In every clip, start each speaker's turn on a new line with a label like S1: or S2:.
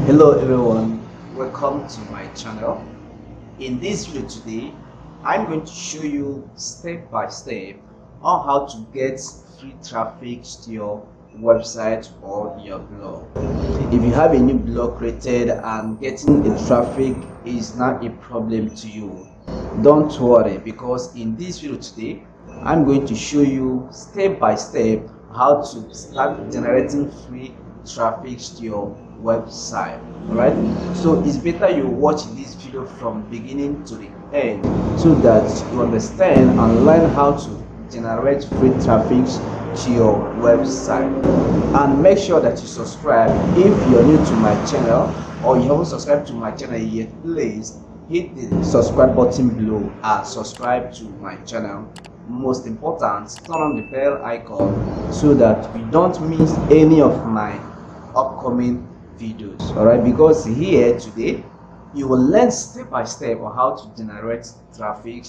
S1: Hello everyone, welcome to my channel. In this video today, I'm going to show you step by step on how to get free traffic to your website or your blog. If you have a new blog created and getting the traffic is not a problem to you, don't worry, because in this video today, I'm going to show you step by step how to start generating free traffic to your website. All right, so it's better you watch this video from beginning to the end so that you understand and learn how to generate free traffic to your website. And make sure that you subscribe if you're new to my channel or you haven't subscribed to my channel yet. Please hit the subscribe button below and subscribe to my channel. Most important, turn on the bell icon so that you don't miss any of my upcoming videos. All right, because here today you will learn step by step on how to generate traffic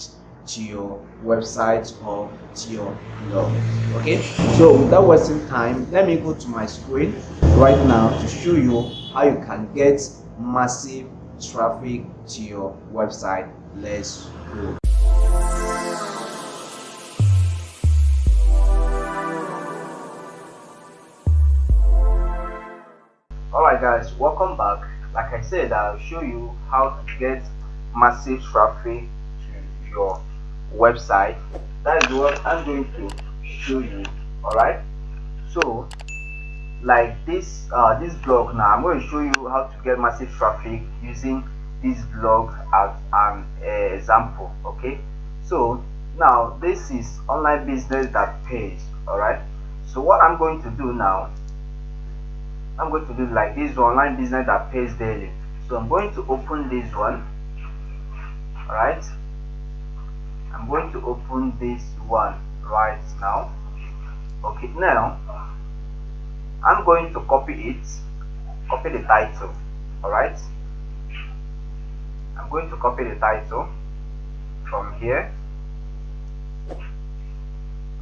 S1: to your website or to your blog. Okay, so without wasting time, let me go to my screen right now to show you how you can get massive traffic to your website. Let's go. Alright guys, welcome back. Like I said, I'll show you how to get massive traffic to your website. That is what I'm going to show you. Alright, so like this blog, now I'm going to show you how to get massive traffic using this blog as an example. Okay, so now this is online business that pays. Alright, so what I'm going to do now, I'm going to do like this online business that pays daily. So I'm going to open this one. All right, I'm going to open this one right now. Okay, now I'm going to copy the title. All right, I'm going to copy the title from here.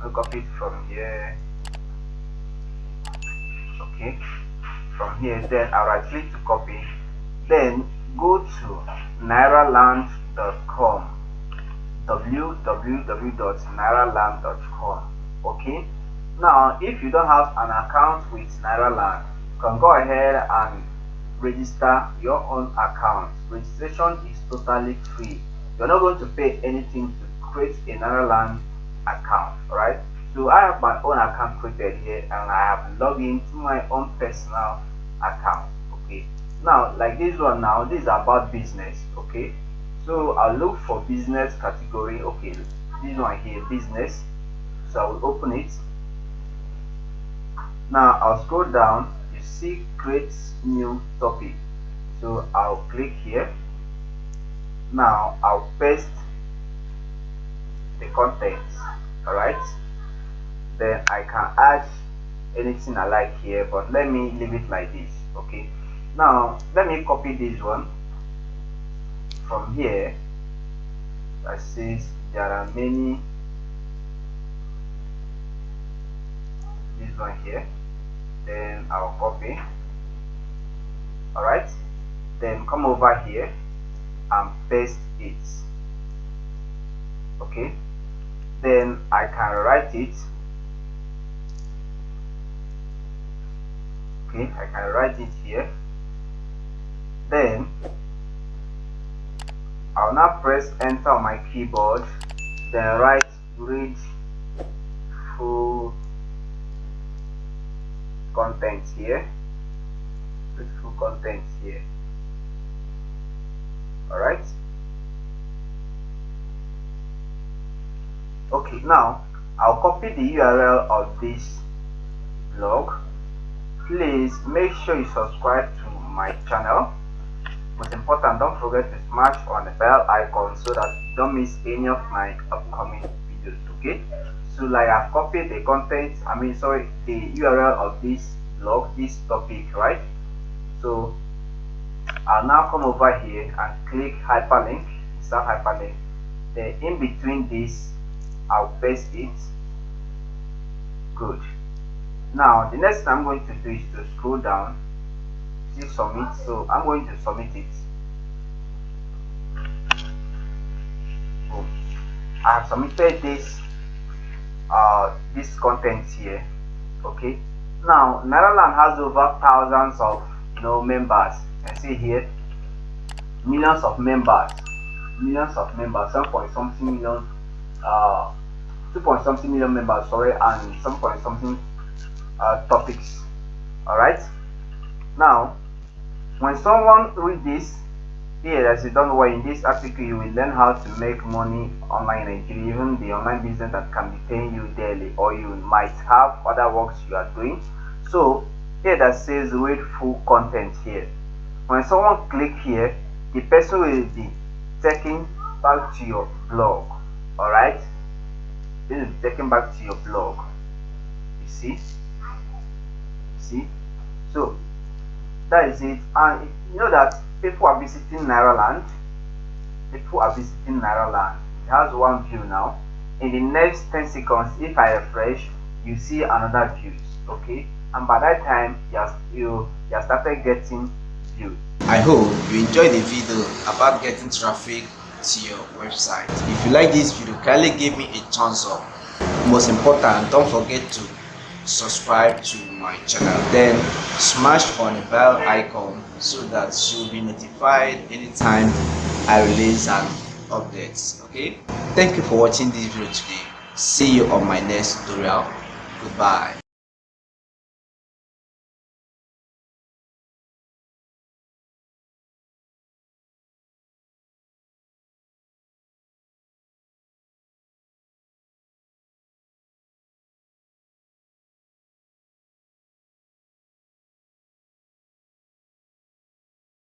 S1: I'll copy it from here. Okay, from here, then I'll right click to copy, then go to nairaland.com, www.nairaland.com. okay, now if you don't have an account with Nairaland, you can go ahead and register your own account. Registration is totally free. You're not going to pay anything to create a Nairaland account. All right, so I have my own account created here and I have logged into my own personal account. Okay, now like this one, now this is about business. Okay, so I'll look for business category. Okay, this one here, business, so I will open it. Now I'll scroll down, you see create new topic, so I'll click here. Now I'll paste the contents. All right, then I can add anything I like here, but let me leave it like this. Okay, now let me copy this one from here that says there are many, this one here, then I'll copy. All right, then come over here and paste it. Okay, then I can write it. Okay, I can write it here. Then I'll now press enter on my keyboard, then write read full content here. Read full content here. All right. Okay, now I'll copy the URL of this blog. Please make sure you subscribe to my channel. Most important, don't forget to smash on the bell icon so that you don't miss any of my upcoming videos. Okay, so like I've copied the content, the URL of this blog, this topic, right? So I'll now come over here and click hyperlink, insert hyperlink. Then in between this, I'll paste it. Good. Now the next thing I'm going to do is to scroll down.
S2: this submit, so I'm going to submit it. Boom. I have submitted this content here. Okay, now Nairaland has over thousands of members. I see here millions of members, 7 point something million, 2 point something million members, sorry, and 7 point something topics. All right, now when someone read this here, as you don't know, in this article you will learn how to make money online in Nigeria, even the online business that can be paying you daily, or you might have other works you are doing. So here that says read full content here. When someone click here, the person will be taken back to your blog. All right, this is taken back to your blog. You see, so that is it. And you know that people are visiting Nairaland. It has one view now. In the next 10 seconds, if I refresh, you see another views. Okay, and by that time you started getting views.
S1: I hope you enjoyed the video about getting traffic to your website. If you like this video, kindly give me a thumbs up. Most important, don't forget to subscribe to my channel, then smash on the bell icon so that you'll be notified anytime I release an update. Okay, thank you for watching this video today. See you on my next tutorial. Goodbye.